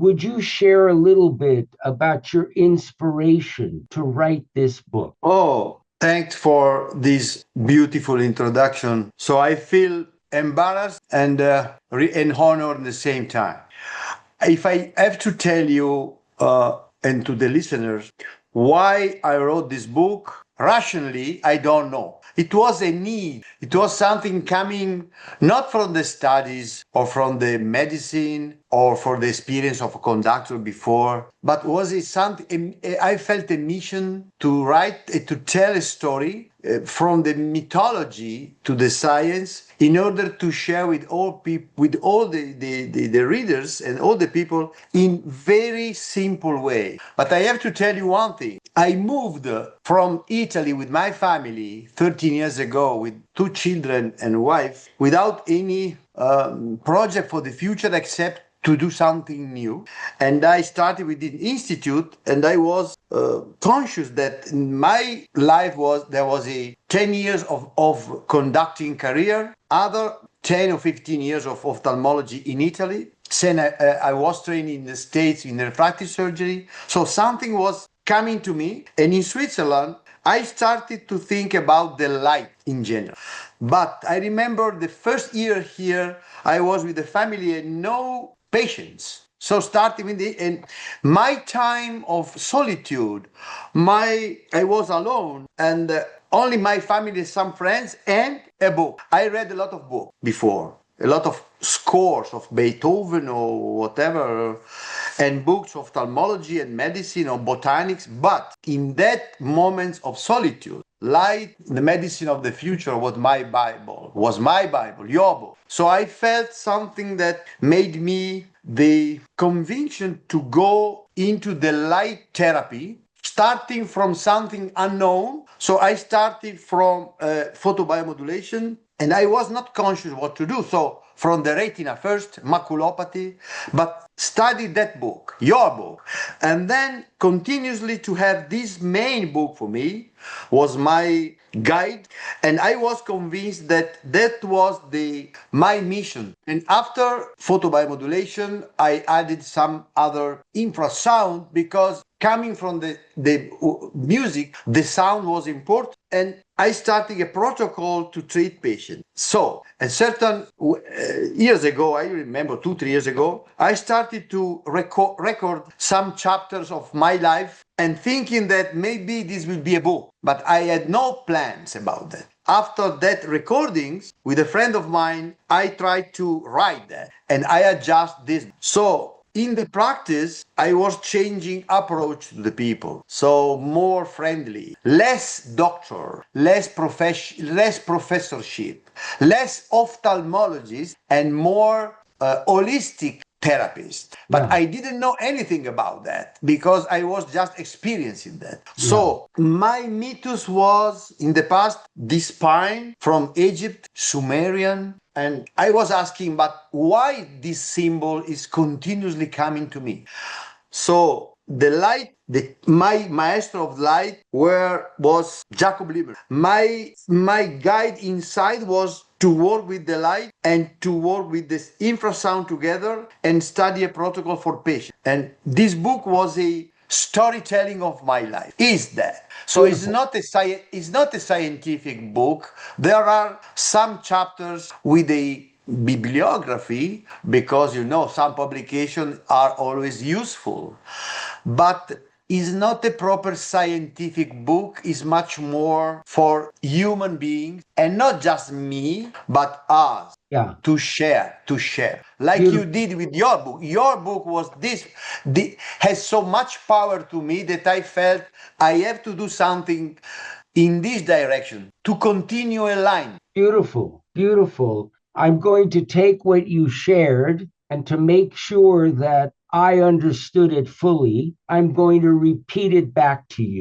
would you share a little bit about your inspiration to write this book? Oh, thanks for this beautiful introduction. So I feel embarrassed and honored at the same time. If I have to tell you and to the listeners why I wrote this book, rationally, I don't know. It was a need. It was something coming not from the studies or from the medicine or for the experience of a conductor before, but was it something? I felt a mission to write, to tell a story from the mythology to the science in order to share with all people, with all the readers and all the people in very simple way. But I have to tell you one thing. I moved from Italy with my family 13 years ago with two children and wife without any project for the future except to do something new. And I started with the institute, and I was conscious that in my life there was a 10 years of conducting career, other 10 or 15 years of ophthalmology in Italy. Then I was trained in the States in refractive surgery. So something was coming to me. And in Switzerland, I started to think about the light in general. But I remember the first year here, I was with the family and no patients. So starting with and my time of solitude, I was alone and only my family, some friends, and a book. I read a lot of books before, a lot of scores of Beethoven or whatever, and books of ophthalmology and medicine or botanics. But in that moment of solitude, light, the medicine of the future was my Bible, your book. So I felt something that made me the conviction to go into the light therapy, starting from something unknown. So I started from photobiomodulation, and I was not conscious what to do. So from the retina first, maculopathy, but studied that book, your book, and then continuously to have this main book for me was my guide, and I was convinced that that was my mission. And after photobiomodulation, I added some other infrasound because coming from the music, the sound was important, and I started a protocol to treat patients. So, a certain years ago, I remember 2, 3 years ago, I started to record some chapters of my life and thinking that maybe this will be a book, but I had no plans about that. After that recordings with a friend of mine, I tried to write that and I adjust this. So in the practice, I was changing approach to the people. So more friendly, less doctor, less professorship, less ophthalmologist, and more holistic therapist. But Yeah. I didn't know anything about that because I was just experiencing that. Yeah. So my mythos was in the past the spine from Egypt, Sumerian. And I was asking, but why this symbol is continuously coming to me? So the light, my maestro of light was Jacob Lieber. My guide inside was to work with the light and to work with this infrasound together and study a protocol for patients. And this book was a storytelling of my life. Is that? So Beautiful. it's not a scientific book. There are some chapters with a bibliography because some publications are always useful, but is not a proper scientific book. Is much more for human beings and not just me but us Yeah. to share like you Beautiful. did with your book was has so much power to me that I felt I have to do something in this direction to continue a line. Beautiful. Beautiful. I'm going to take what you shared and to make sure that I understood it fully, I'm going to repeat it back to you.